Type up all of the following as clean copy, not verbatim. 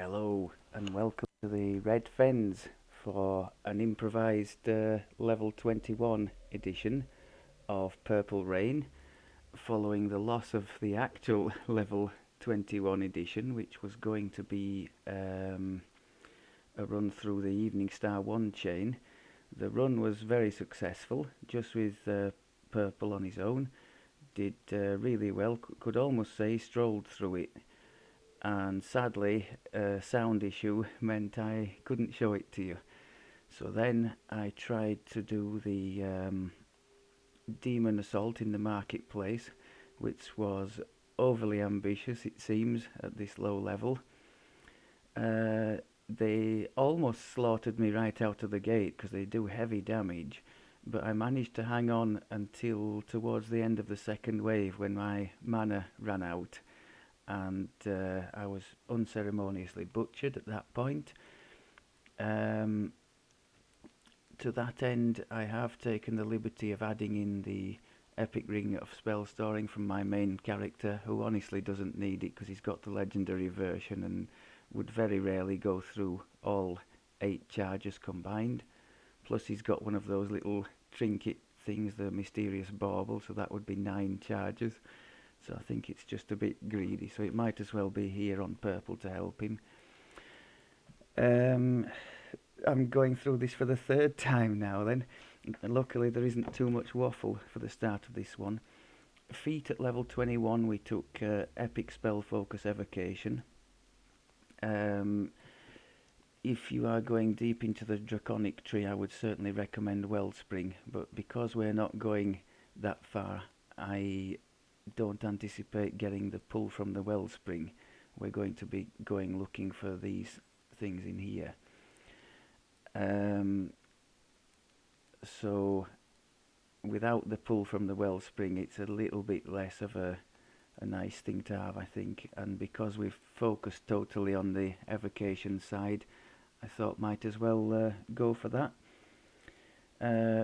Hello and welcome to the Red Fens for an improvised level 21 edition of Purple Rain, following the loss of the actual level 21 edition, which was going to be a run through the Evening Star 1 chain. The run was very successful, just with Purple on his own. Did really well, could almost say strolled through it, and sadly a sound issue meant I couldn't show it to you. So then I tried to do the Demon Assault in the marketplace, which was overly ambitious it seems at this low level. They almost slaughtered me right out of the gate because they do heavy damage, but I managed to hang on until towards the end of the second wave when my mana ran out, and I was unceremoniously butchered at that point. Um, to that end, I have taken the liberty of adding in the epic ring of spell storing from my main character, who honestly doesn't need it because he's got the legendary version and would very rarely go through all 8 charges combined. Plus he's got one of those little trinket things, the mysterious bauble, so that would be 9 charges. So I think it's just a bit greedy, so it might as well be here on purple to help him. I'm going through this for the 3rd time now then. Luckily there isn't too much waffle for the start of this one. Feat at level 21 we took Epic Spell Focus Evocation. If you are going deep into the Draconic tree, I would certainly recommend Wellspring, but because we're not going that far, I don't anticipate getting the pull from the Wellspring. We're going to be going looking for these things in here. So without the pull from the Wellspring, it's a little bit less of a nice thing to have, I think, and because we've focused totally on the evocation side, I thought might as well go for that.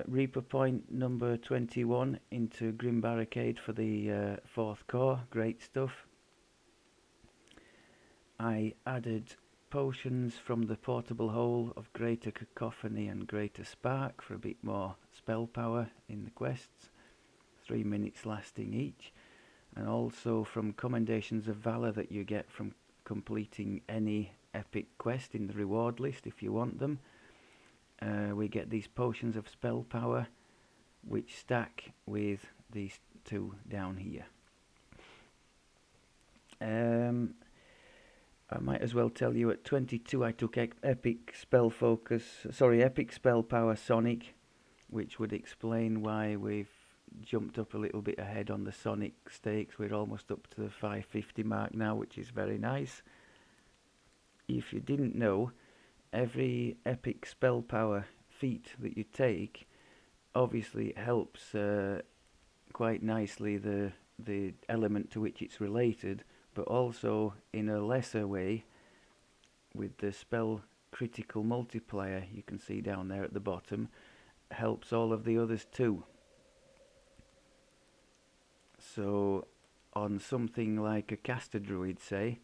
Reaper point number 21 into Grim Barricade for the 4th core, great stuff. I added potions from the portable hole of Greater Cacophony and Greater Spark for a bit more spell power in the quests, 3 minutes lasting each, and also from Commendations of Valor that you get from completing any epic quest in the reward list if you want them. We get these potions of spell power which stack with these 2 down here. I might as well tell you at 22 I took Epic Spell Power Sonic, which would explain why we've jumped up a little bit ahead on the Sonic stakes. We're almost up to the 550 mark now, which is very nice. If you didn't know, every epic spell power feat that you take obviously helps quite nicely the element to which it's related, but also in a lesser way with the spell critical multiplier you can see down there at the bottom, helps all of the others too. So on something like a caster druid, say,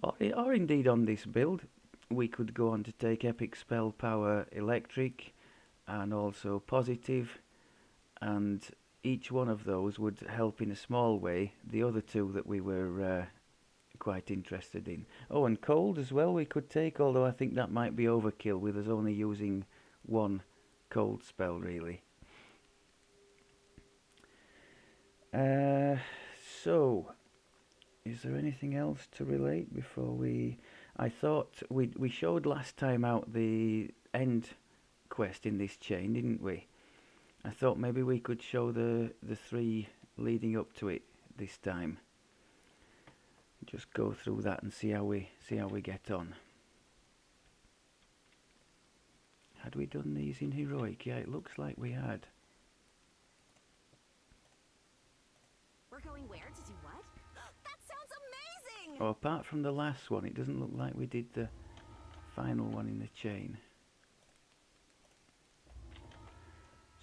or indeed on this build, we could go on to take epic spell power electric and also positive, and each one of those would help in a small way the other 2 that we were quite interested in. Oh, and cold as well we could take, although I think that might be overkill with us only using 1 cold spell really. So is there anything else to relate before we... I thought we showed last time out the end quest in this chain, didn't we? I thought maybe we could show the 3 leading up to it this time. Just go through that and see how we get on. Had we done these in heroic? Yeah, it looks like we had. We're going where to do what? That sounds amazing! Oh, apart from the last one, it doesn't look like we did the final one in the chain.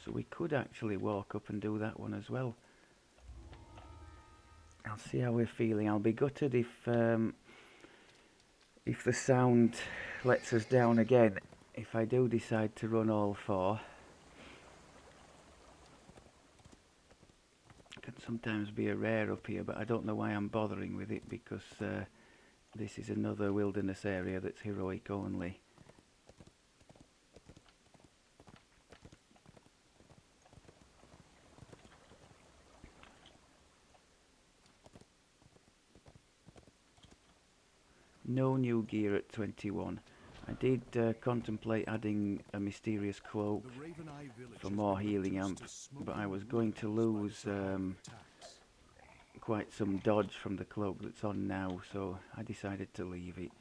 So we could actually walk up and do that one as well. I'll see how we're feeling. I'll be gutted if if the sound lets us down again, if I do decide to run all four, it can sometimes be a rare up here, but I don't know why I'm bothering with it, because this is another wilderness area that's heroic only. No new gear at 21. I did contemplate adding a mysterious cloak for more healing amp, but I was going to lose quite some dodge from the cloak that's on now, so I decided to leave it.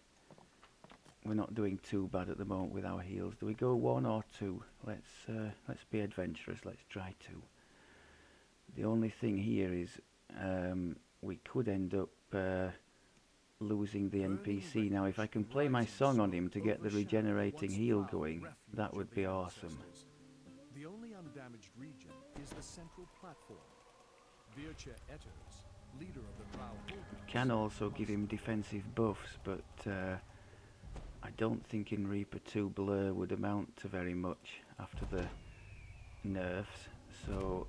We're not doing too bad at the moment with our heals. Do we go 1 or 2? Let's be adventurous. Let's try 2. The only thing here is we could end up losing the NPC. Now, if I can play my song on him to get the regenerating heal going, that would be awesome. The only undamaged region is the central platform. Vircha Etters, leader of the Drow, Can also give him defensive buffs, but I don't think in Reaper 2 Blur would amount to very much after the nerfs, so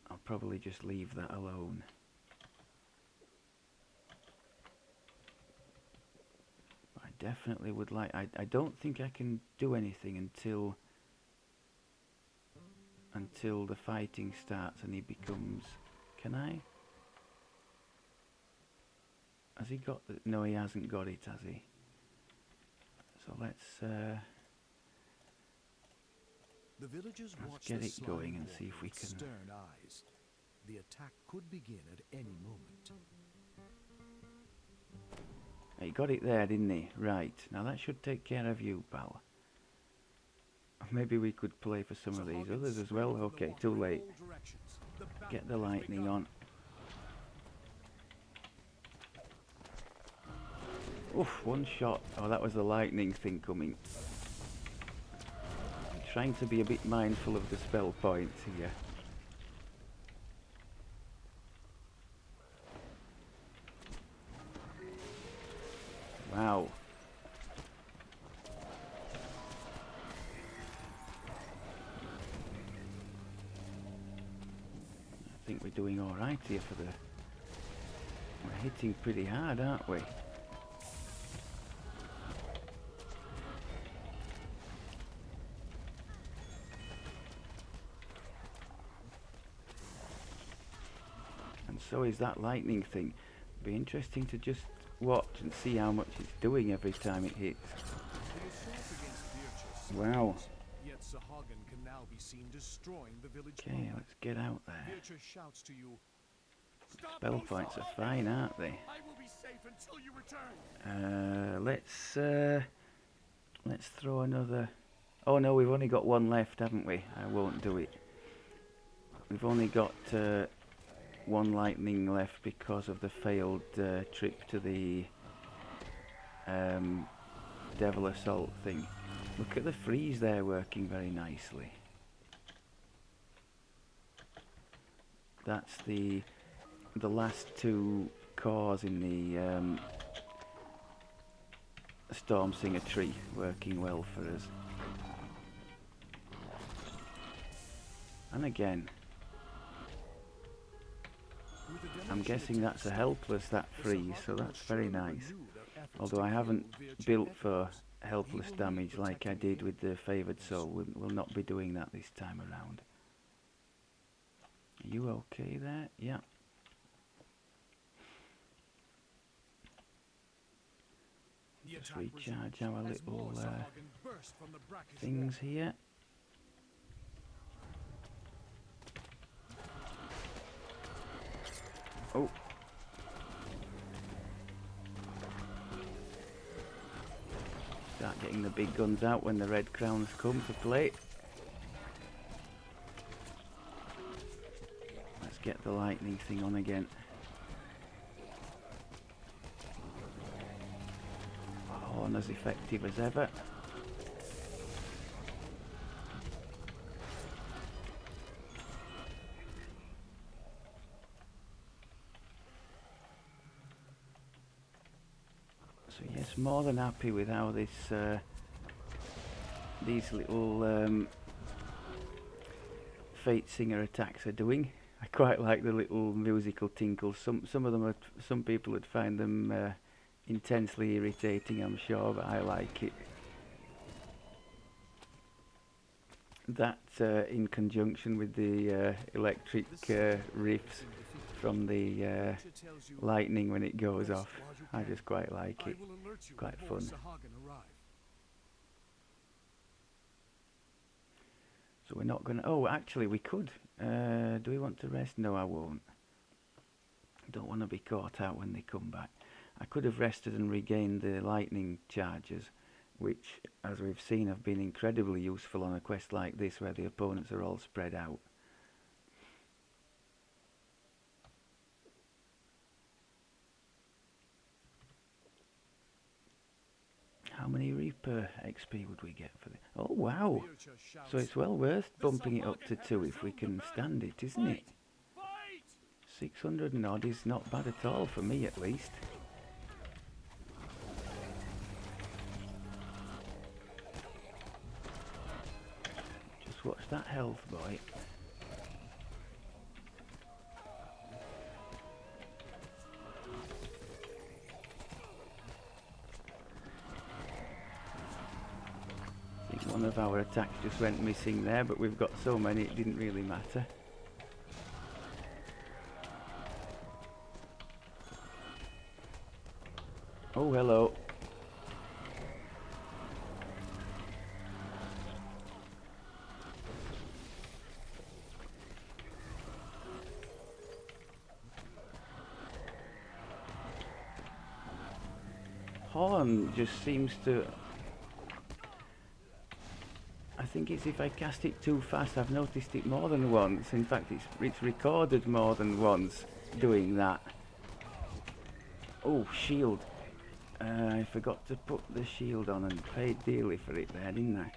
I'll probably just leave that alone. I definitely would like... I don't think I can do anything until the fighting starts and he becomes... Can I? Has he got the... No, he hasn't got it, has he? So let's get it going and see if we can... Stern eyes. The attack could begin at any moment. He got it there, didn't he? Right. Now that should take care of you, pal. Maybe we could play for some of these others as well. Okay, too late. Get the lightning on. Oof, one shot. Oh, that was the lightning thing coming. I'm trying to be a bit mindful of the spell points here. Wow. I think we're doing alright here for the... We're hitting pretty hard, aren't we? And so is that lightning thing. Be interesting to just watch and see how much it's doing every time it hits. Wow. Yet Sahagan can now be seen destroying the village. Okay, let's get out there. Vircha shouts to you, Spell points are fine, aren't they? I will be safe until you return. Let's throw another... Oh no, we've only got one left, haven't we? I won't do it. We've only got one lightning left because of the failed trip to the Devil Assault thing. Look at the freeze there working very nicely. That's the last 2 cores in the Stormsinger tree working well for us. And again, I'm guessing that's a helpless, that freeze, so that's very nice. Although I haven't built for helpless damage like I did with the favoured soul. We'll not be doing that this time around. Are you okay there? Yeah. Just recharge our little things here. Oh. Start getting the big guns out when the red crowns come to play. Let's get the lightning thing on again. Oh, and as effective as ever. So yes, more than happy with how this these little Singer attacks are doing. I quite like the little musical tinkles. Some of them are, some people would find them intensely irritating, I'm sure, but I like it. That in conjunction with the electric riffs from the lightning when it goes off, I just quite like it. It's quite fun. So we're not going to... Oh, actually, we could. Do we want to rest? No, I won't. Don't want to be caught out when they come back. I could have rested and regained the lightning charges, which, as we've seen, have been incredibly useful on a quest like this where the opponents are all spread out. How many Reaper XP would we get for this? Oh, wow! So it's well worth bumping it up to 2 if we can stand it, isn't it? 600 and odd is not bad at all, for me at least. Just watch that health, boy. I think one of our attacks just went missing there, but we've got so many it didn't really matter. Oh, hello. Horn just seems to... I think it's if I cast it too fast. I've noticed it more than once. In fact, it's recorded more than once doing that. Oh, shield. I forgot to put the shield on and paid dearly for it there, didn't I?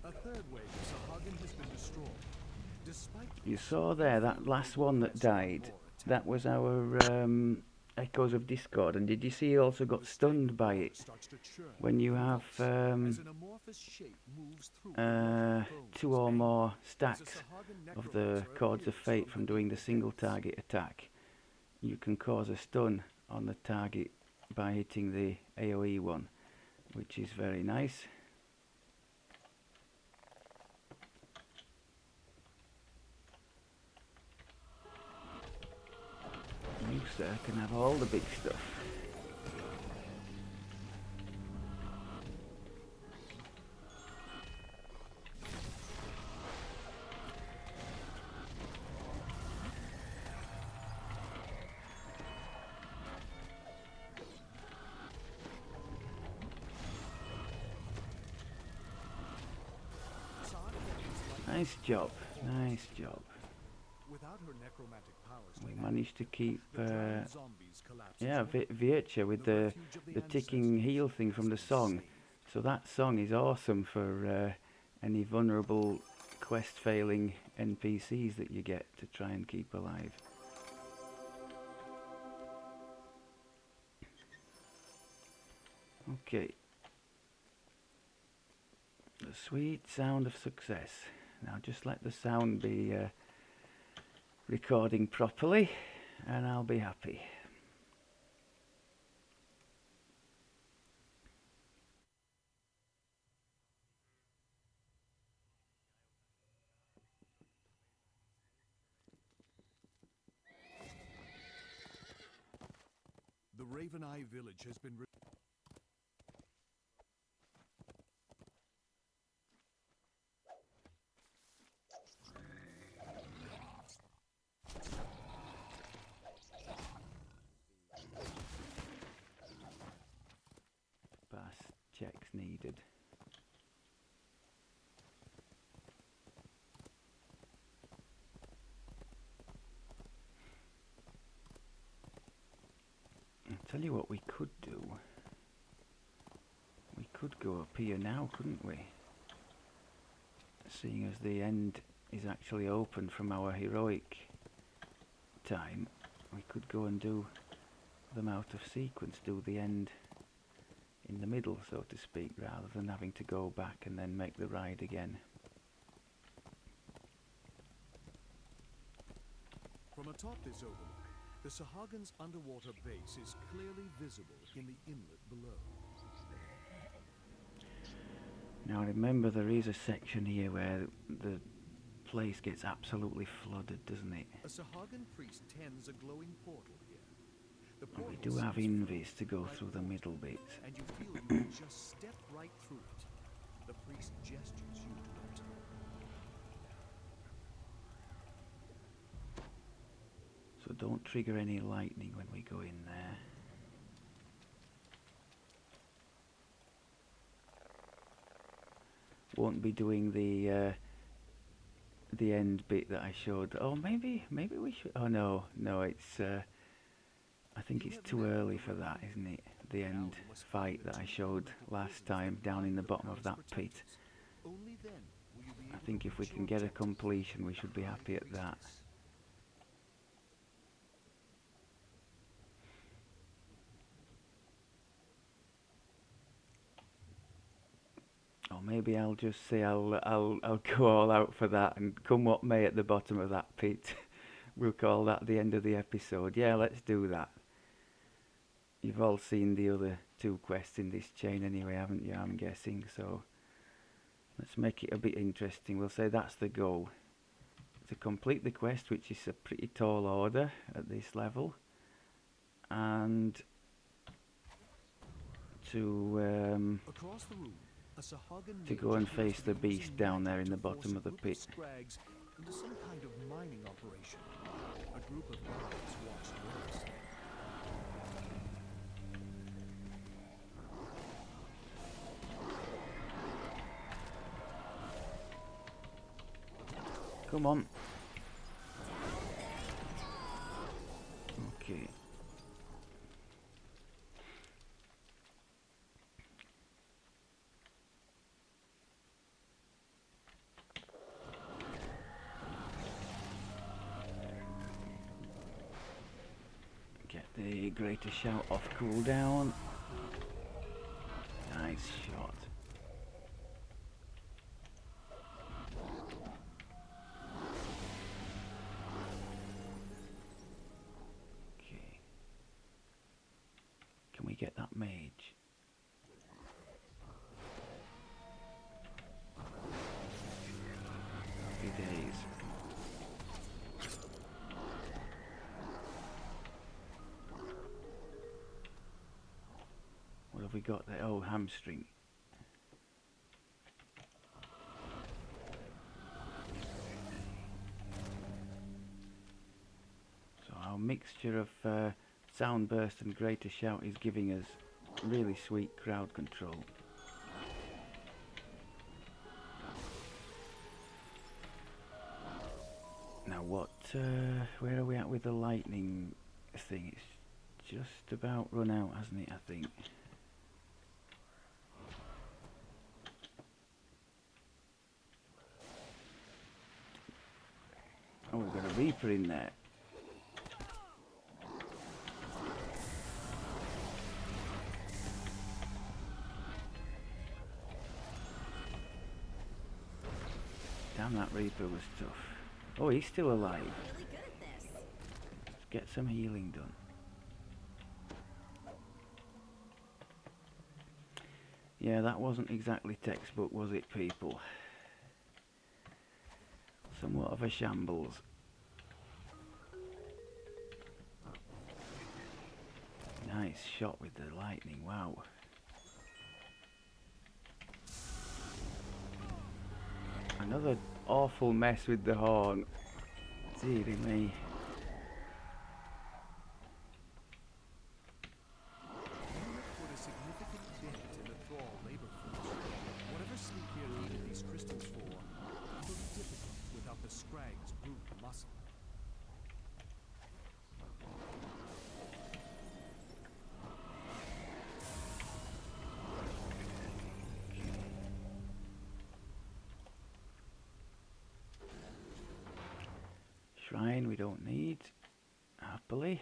A third wave of Sahagin has been destroyed. Despite You saw there, that last one that died, that was our Echoes of Discord. And did you see he also got stunned by it? When you have 2 or more stacks of the Chords of Fate from doing the single target attack, you can cause a stun on the target by hitting the AoE one, which is very nice. You, sir, can have all the big stuff. Nice job, nice job. We managed to keep, yeah, Virtua with the ticking heal thing from the song. So that song is awesome for any vulnerable quest-failing NPCs that you get to try and keep alive. Okay. The sweet sound of success. Now just let the sound be recording properly and I'll be happy. the Raven Eye village has been Pass checks needed. I'll tell you what we could do. We could go up here now, couldn't we? seeing as the end is actually open from our heroic time, we could go and do them out of sequence, do the end in the middle, so to speak, rather than having to go back and then make the ride again. From atop this overlook, the Sahagins' underwater base is clearly visible in the inlet below. Now remember, there is a section here where the place gets absolutely flooded, doesn't it? A Sahagin priest tends a glowing portal here. The And we portal do have seems invis to go like through the portal, middle bits. and you feel you can just step right through it. The priest gestures you to enter. So don't trigger any lightning when we go in there. Won't be doing the end bit that I showed. Oh, maybe we should. Oh no, it's. I think it's too early for that, isn't it? The end fight that I showed last time down in the bottom of that pit. Only then will you be I able think to if we reach can your get a objective, completion, we should be the happy High at that. Priestess. Or maybe I'll just say I'll go all out for that, and come what may at the bottom of that pit. We'll call that the end of the episode. Yeah, let's do that. You've all seen the other two quests in this chain anyway, haven't you? I'm guessing. So let's make it a bit interesting. We'll say that's the goal. To complete the quest, which is a pretty tall order at this level. And to Across the room, a Sahagin to mage go and appears face to the be beast using down there magic in the to force bottom a of the group pit. Scrags into some kind of mining operation. A group of guards watch nervously. Come on. Okay. Get the greater shout off cooldown. Nice shot. Okay. Can we get that mage? Happy days. What have we got there? Oh, hamstring. So our mixture of sound burst and greater shout is giving us really sweet crowd control. Now where are we at with the lightning thing? It's just about run out, hasn't it, I think. Oh, we've got a Reaper in there. Damn, that Reaper was tough. Oh, he's still alive. Really good at this. Let's get some healing done. Yeah, that wasn't exactly textbook, was it, people? Somewhat of a shambles. Nice shot with the lightning, wow. Another awful mess with the horn. Dearie me. Unit put a significant dent in the Thrall labor force. Whatever Sleep here needed these crystals for will be difficult without the Scrag's brute muscle. shrine we don't need, happily.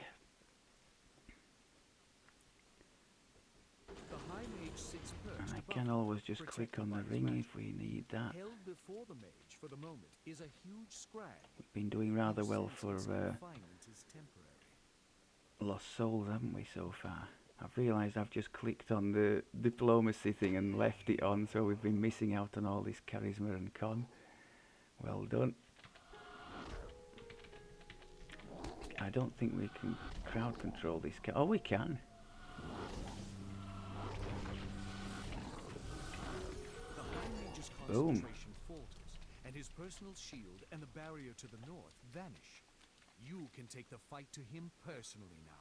The High Mage sits And perched I above can it, always just click protected on by the his ring magic. if we need that. Held before the mage for the moment is a huge scrag. We've been doing rather You well sense for its confinement is temporary. lost souls, haven't we, so far? I've realised I've just clicked on the diplomacy thing and left it on, so we've been missing out on all this charisma and con. Well done. I don't think we can crowd control this. Oh, we can. The High Mage's Boom. concentration falters, and his personal shield and the barrier to the north vanish. You can take the fight to him personally now.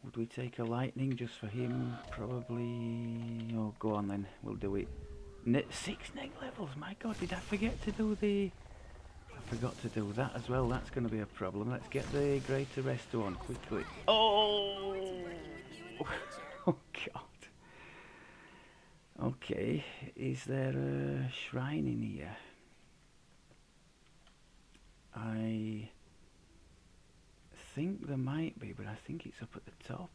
Would we take a lightning just for him? Probably. Oh, go on then. We'll do it. 6 neg levels. My God, did I forget to do the... I forgot to do that as well. That's going to be a problem. Let's get the greater resto on quickly. Oh! Working with you in the future. Oh, God. Okay. Is there a shrine in here? I think there might be, but I think it's up at the top.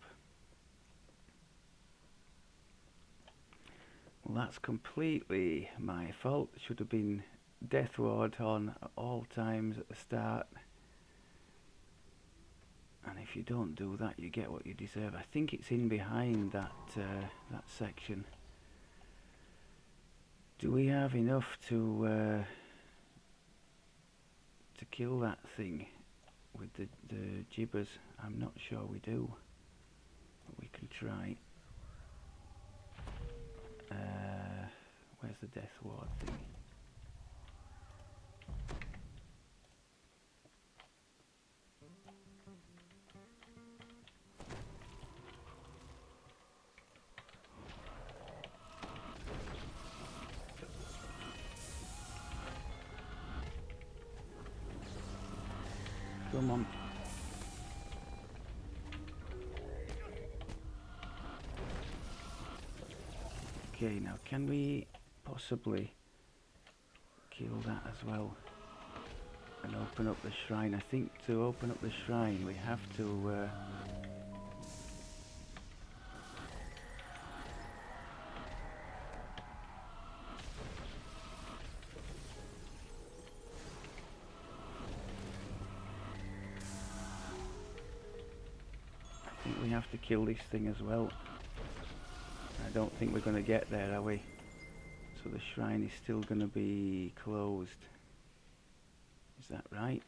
Well, that's completely my fault. Should have been Death Ward on at all times at the start. And if you don't do that, you get what you deserve. I think it's in behind that that section. Do we have enough to kill that thing with the gibbers? I'm not sure we do, but we can try. Where's the Death Ward thing? Come on. Okay, now can we possibly kill that as well and open up the shrine? I think to open up the shrine we have to kill this thing as well. I don't think we're going to get there, are we? So the shrine is still going to be closed. Is that right?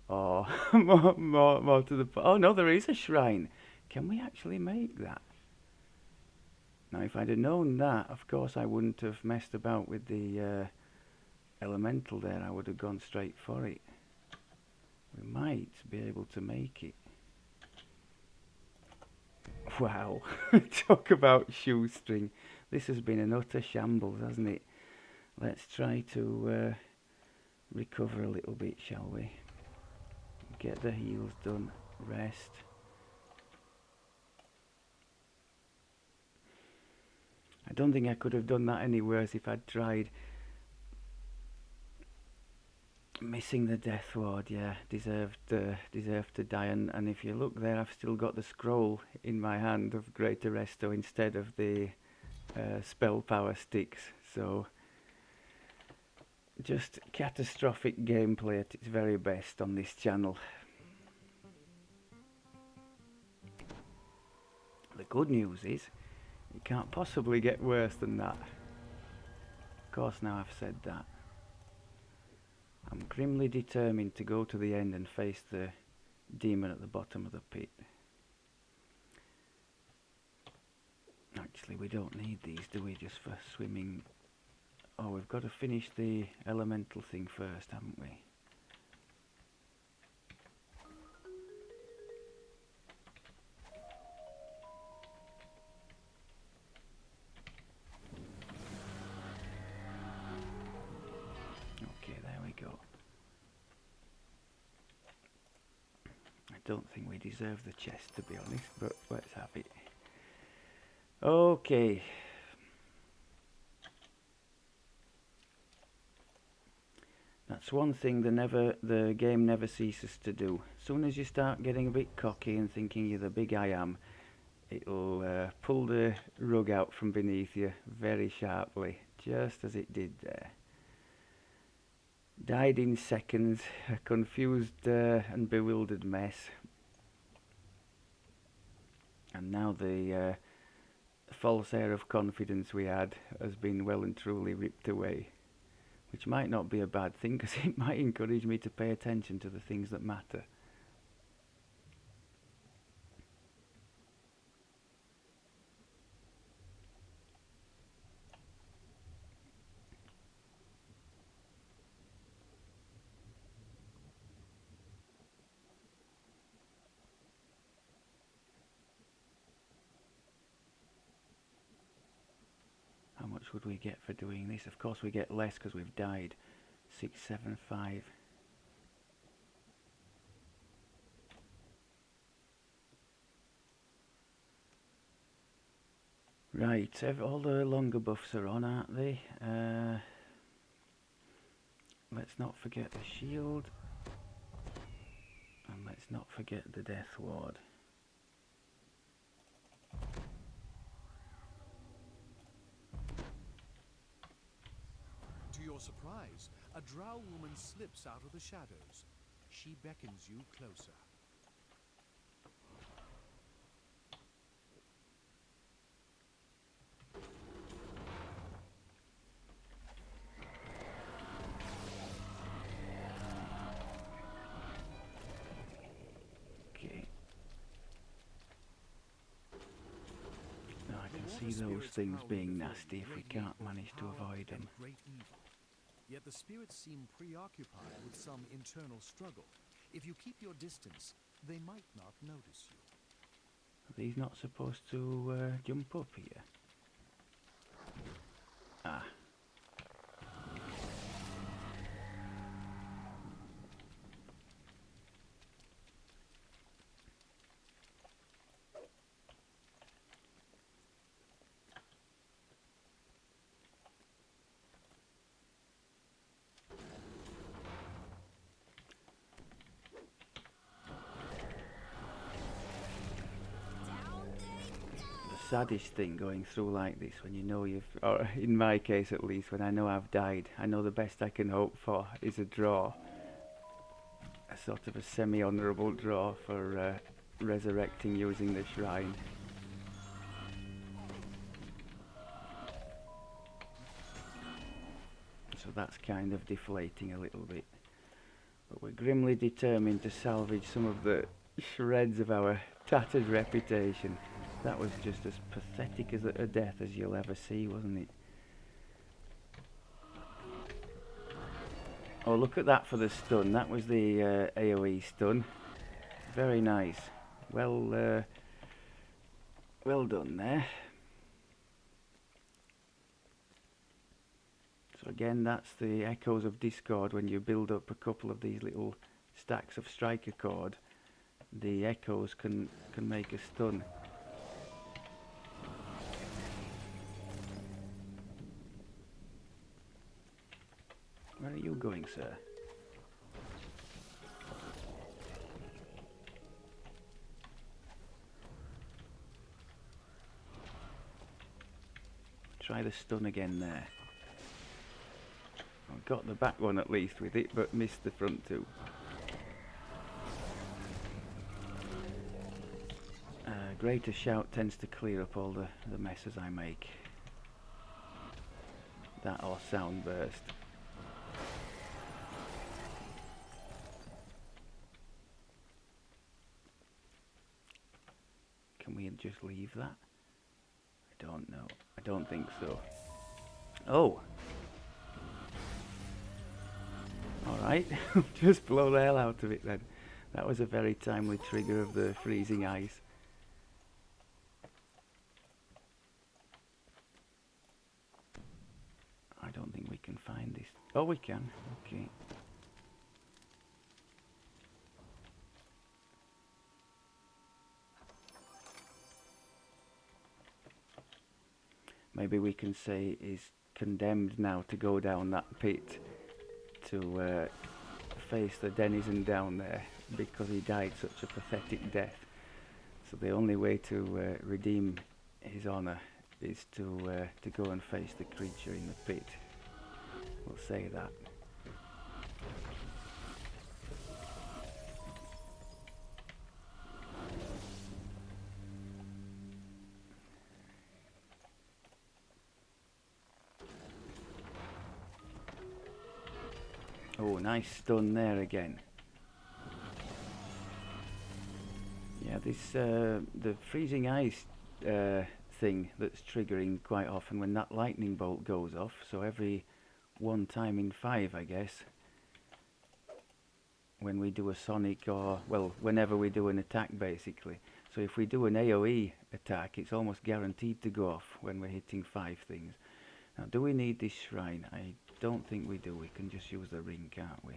Oh, more to the... Oh no, there is a shrine. Can we actually make that? Now if I'd have known that, of course I wouldn't have messed about with the elemental there. I would have gone straight for it. We might be able to make it. Wow, talk about shoestring. This has been an utter shambles, hasn't it? Let's try to recover a little bit, shall we? Get the heals done, rest. I don't think I could have done that any worse if I'd tried. Missing the Death Ward, yeah, deserved to die. And if you look there, I've still got the scroll in my hand of Greater Resto instead of the spell power sticks. So just catastrophic gameplay at its very best on this channel. The good news is it can't possibly get worse than that. Of course, now I've said that, I'm grimly determined to go to the end and face the demon at the bottom of the pit. Actually, we don't need these, do we, just for swimming? Oh, we've got to finish the elemental thing first, haven't we? Okay, there we go. I don't think we deserve the chest, to be honest, but let's have it. Okay. That's one thing the game never ceases to do. As soon as you start getting a bit cocky and thinking you're the big I am, it'll pull the rug out from beneath you very sharply, just as it did there. Died in seconds, a confused and bewildered mess. And now the false air of confidence we had has been well and truly ripped away. Which might not be a bad thing, because it might encourage me to pay attention to the things that matter. How much would we get for doing this? Of course we get less because we've died. 675. Right, all the longer buffs are on, aren't they? Let's not forget the shield. And let's not forget the death ward. To your surprise, a drow woman slips out of the shadows. She beckons you closer. Okay. Now I can see those things being nasty if we can't manage to avoid them. Great evil. Yet the spirits seem preoccupied with some internal struggle. If you keep your distance, they might not notice you. Are these not supposed to jump up here? Ah. Saddest thing going through like this when you know you've, or in my case at least, when I know I've died, I know the best I can hope for is a draw. A sort of a semi-honourable draw for resurrecting using the shrine. So that's kind of deflating a little bit. But we're grimly determined to salvage some of the shreds of our tattered reputation. That was just as pathetic as a death as you'll ever see, wasn't it? Oh, look at that for the stun. That was the AoE stun. Very nice. Well done there. So again, that's the echoes of Discord. When you build up a couple of these little stacks of striker cord, the echoes can make a stun. Where are you going, sir? Try the stun again there. I got the back one at least with it, but missed the front two. Greater shout tends to clear up all the messes I make. That or sound burst. Can we just leave that? I don't know. I don't think so. Oh! Alright, just blow the hell out of it then. That was a very timely trigger of the freezing ice. I don't think we can find this. Oh, we can. Okay. Maybe we can say is condemned now to go down that pit to face the denizen down there because he died such a pathetic death. So the only way to redeem his honour is to go and face the creature in the pit. We'll say that. Oh, nice stun there again. Yeah, this the freezing ice thing that's triggering quite often when that lightning bolt goes off. So every one time in 5, I guess, when we do a sonic, or well, whenever we do an attack basically. So if we do an AoE attack, it's almost guaranteed to go off when we're hitting 5 things. Now, do we need this shrine? I don't think we do. We can just use the ring, can't we?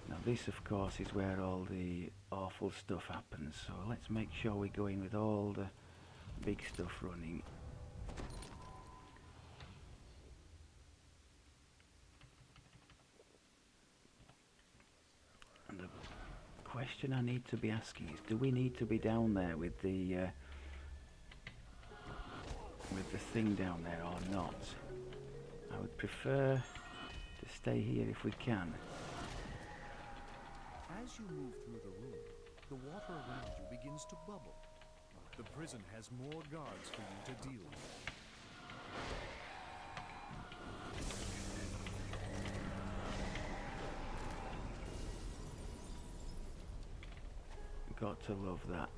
Now this, of course, is where all the awful stuff happens. So let's make sure we go in with all the big stuff running. And the question I need to be asking is, do we need to be down there with the thing down there or not? I would prefer to stay here if we can. As you move through the room, the water around you begins to bubble. The prison has more guards for you to deal with. Got to love that.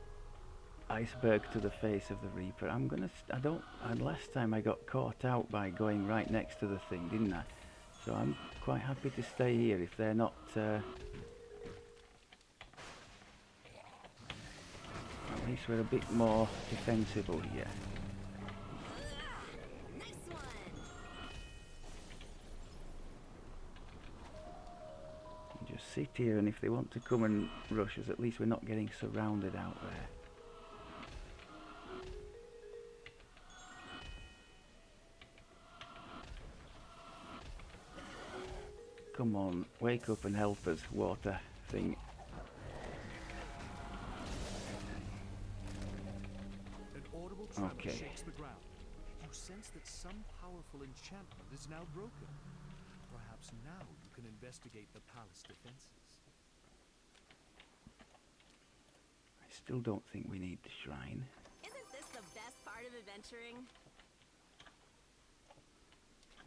Iceberg to the face of the Reaper. I'm gonna. Last time I got caught out by going right next to the thing, didn't I? So I'm quite happy to stay here if they're not. At least we're a bit more defensible here. Nice one. Just sit here, and if they want to come and rush us, at least we're not getting surrounded out there. Come on, wake up and help us, water thing. An audible tremor Okay. shakes the ground. You sense that some powerful enchantment is now broken. Perhaps now you can investigate the palace defenses. I still don't think we need the shrine. Isn't this the best part of adventuring?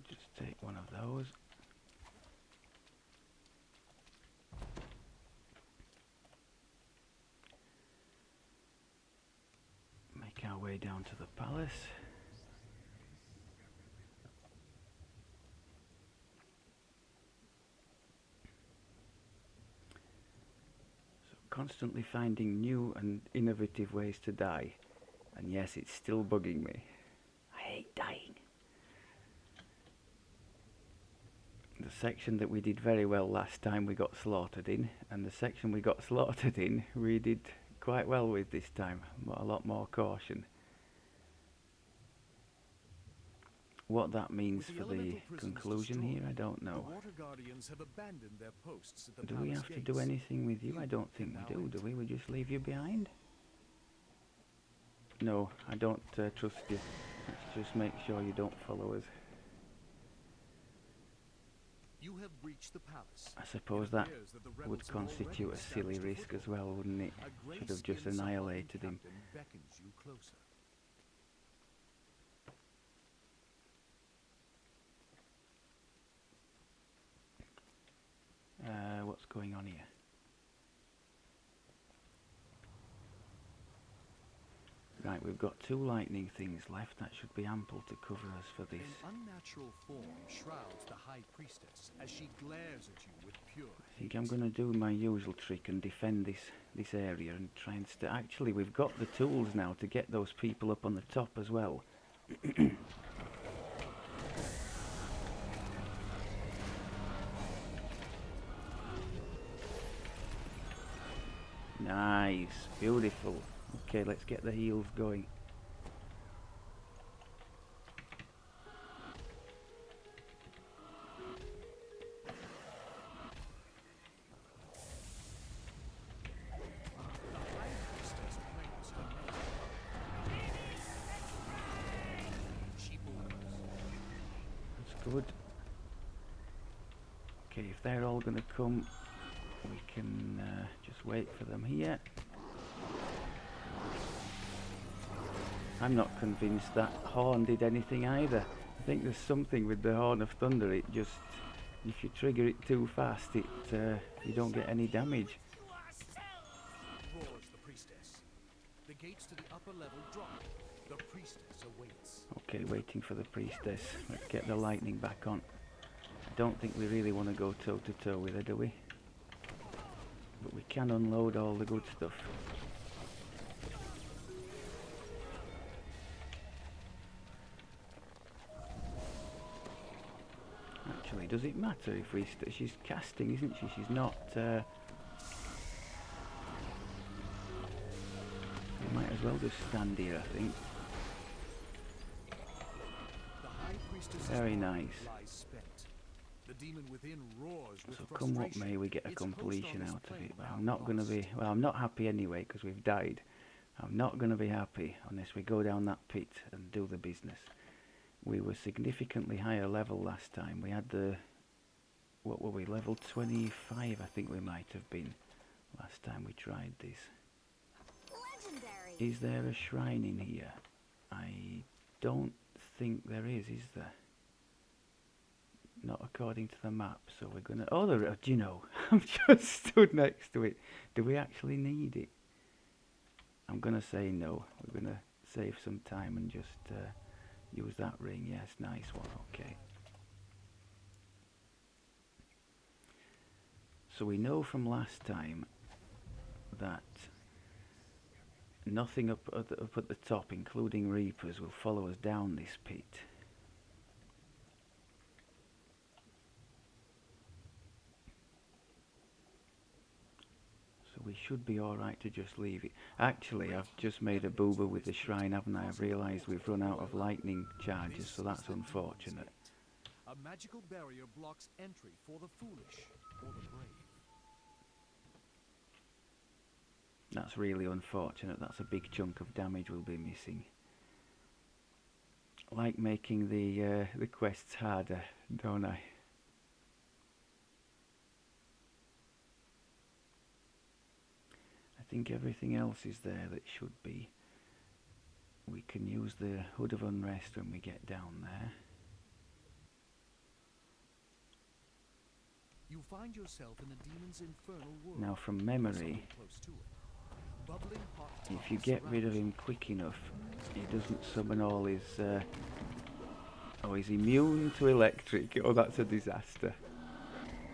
Just take one of those. Make our way down to the palace. So constantly finding new and innovative ways to die. And yes, it's still bugging me. I hate dying. The section that we did very well last time we got slaughtered in, and the section we got slaughtered in we did quite well with this time. A lot more caution. What that means With for the elemental prisons conclusion destroyed, here, I don't The know. water guardians have abandoned their posts at the Do we palace have to gates. do anything with you? I don't think can we now do. Do enter. we? We just leave you behind? No, I don't trust you. Let's just make sure you don't follow us. You have breached the palace. I suppose It that appears that the would rebels have already constitute a silly established a risk as foothold. well, wouldn't it? A Should have just gray-skinned Saharian annihilated him. captain beckons you closer. What's going on here? Right, we've got 2 lightning things left. That should be ample to cover us for this. An unnatural form shrouds the High Priestess as she glares at you with pure I think hate. I'm going to do my usual trick and defend this area and try and actually, we've got the tools now to get those people up on the top as well. Nice, beautiful. Okay, let's get the heals going. good. Okay, if they're all going to come, we can just wait for them here. I'm not convinced that horn did anything either. I think there's something with the Horn of Thunder. It just, if you trigger it too fast, you don't get any damage. Roars the priestess. The gates to the upper level drop. The priestess awaits. Okay, waiting for the priestess. Let's get the lightning back on. I don't think we really want to go toe to toe with her, do we? But we can unload all the good stuff. Actually, does it matter if we... she's casting, isn't she? She's not... we might as well just stand here, I think. The high priestess's Very body nice. lies spent. The demon within roars with So come what frustration. may, we get a Its host on completion this out of plane it. But now I'm not going to be... lost. well, I'm not happy anyway, because we've died. I'm not going to be happy unless we go down that pit and do the business. We were significantly higher level last time. We had the... what were we? Level 25, I think we might have been last time we tried this. Legendary. Is there a shrine in here? I don't think there is there? Not according to the map, so we're gonna... oh, do you know, I've just stood next to it. Do we actually need it? I'm gonna say no. We're gonna save some time and just use that ring. Yes, nice one, okay. So we know from last time that nothing up at the top, including Reapers, will follow us down this pit. So we should be alright to just leave it. Actually, I've just made a boober with the shrine, haven't I? I've realised we've run out of lightning charges, so that's unfortunate. A magical barrier blocks entry for the foolish or the brave. That's really unfortunate. That's a big chunk of damage we'll be missing. Like making the quests harder, don't I? I think everything else is there that should be. We can use the Hood of Unrest when we get down there. You find yourself in the demon's infernal world. Now from memory, Close to it. Bubbling hot if you tongues get rid of surround him quick enough, he doesn't summon all his... oh, he's immune to electric. Oh, that's a disaster.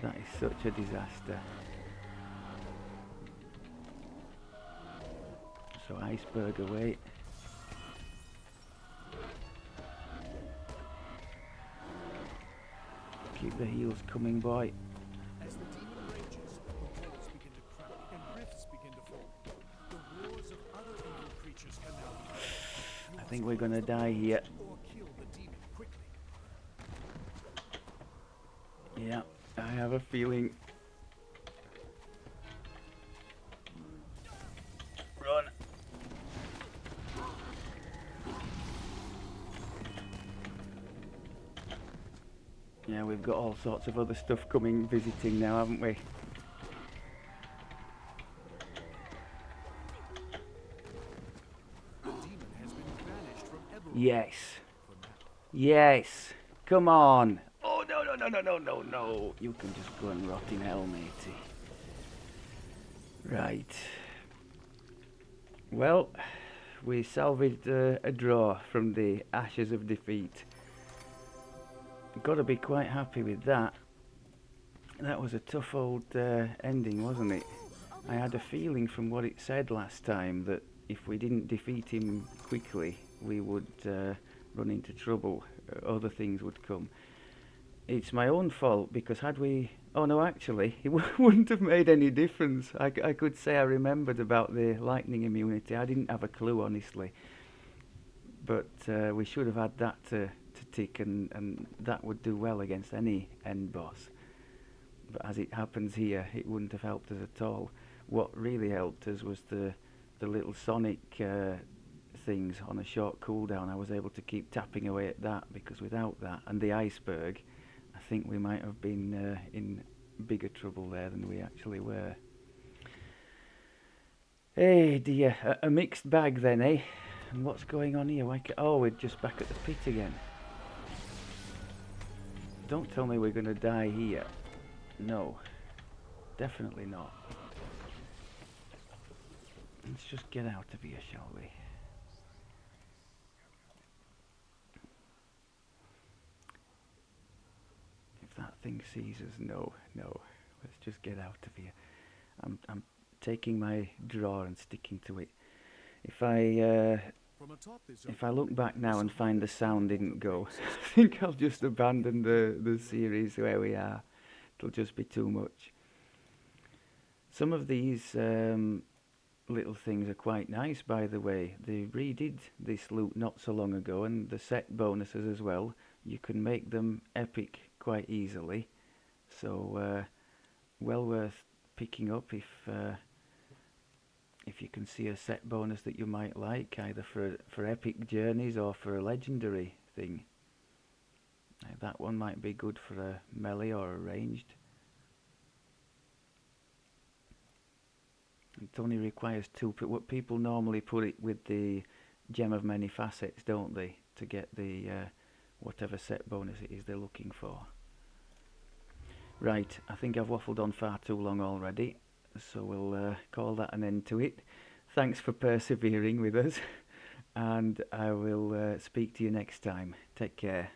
That is such a disaster. So iceberg away. Keep the heals coming, boy. As the demon rages, the walls begin to crack and rifts begin to form. The roars of other evil creatures can now be heard. You I must think we're close gonna the die portals here. or kill the demon quickly. Yeah, I have a feeling. Run. Yeah, we've got all sorts of other stuff coming, visiting now, haven't we? The demon has been banished from Eberron Yes. for now. Yes. Come on. Oh, no, no, no, no, no, no, no. You can just go and rot in hell, matey. Right. Well, we salvaged a draw from the ashes of defeat. Got to be quite happy with that. That was a tough old ending, wasn't it? I had a feeling from what it said last time that if we didn't defeat him quickly, we would run into trouble. Other things would come. It's my own fault, because had we... oh no, actually, it wouldn't have made any difference. I could say I remembered about the lightning immunity. I didn't have a clue, honestly. But we should have had that to tick, and that would do well against any end boss. But as it happens here, it wouldn't have helped us at all. What really helped us was the little Sonic things on a short cooldown, I was able to keep tapping away at that, because without that and the iceberg, I think we might have been in bigger trouble there than we actually were. Hey dear, a mixed bag then, eh? And what's going on here? Oh, we're just back at the pit again. Don't tell me we're going to die here. No, definitely not. Let's just get out of here, shall we? If that thing sees us, no. Let's just get out of here. I'm taking my draw and sticking to it. If I look back now and find the sound didn't go, I think I'll just abandon the series where we are. It'll just be too much. Some of these little things are quite nice, by the way. They redid this loot not so long ago, and the set bonuses as well. You can make them epic quite easily, so well worth picking up if you can see a set bonus that you might like, either for epic journeys or for a legendary thing. That one might be good for a melee or a ranged. It only requires 2. What people normally put it with the gem of many facets, don't they, to get the whatever set bonus it is they're looking for. Right, I think I've waffled on far too long already, so we'll call that an end to it. Thanks for persevering with us, and I will speak to you next time. Take care.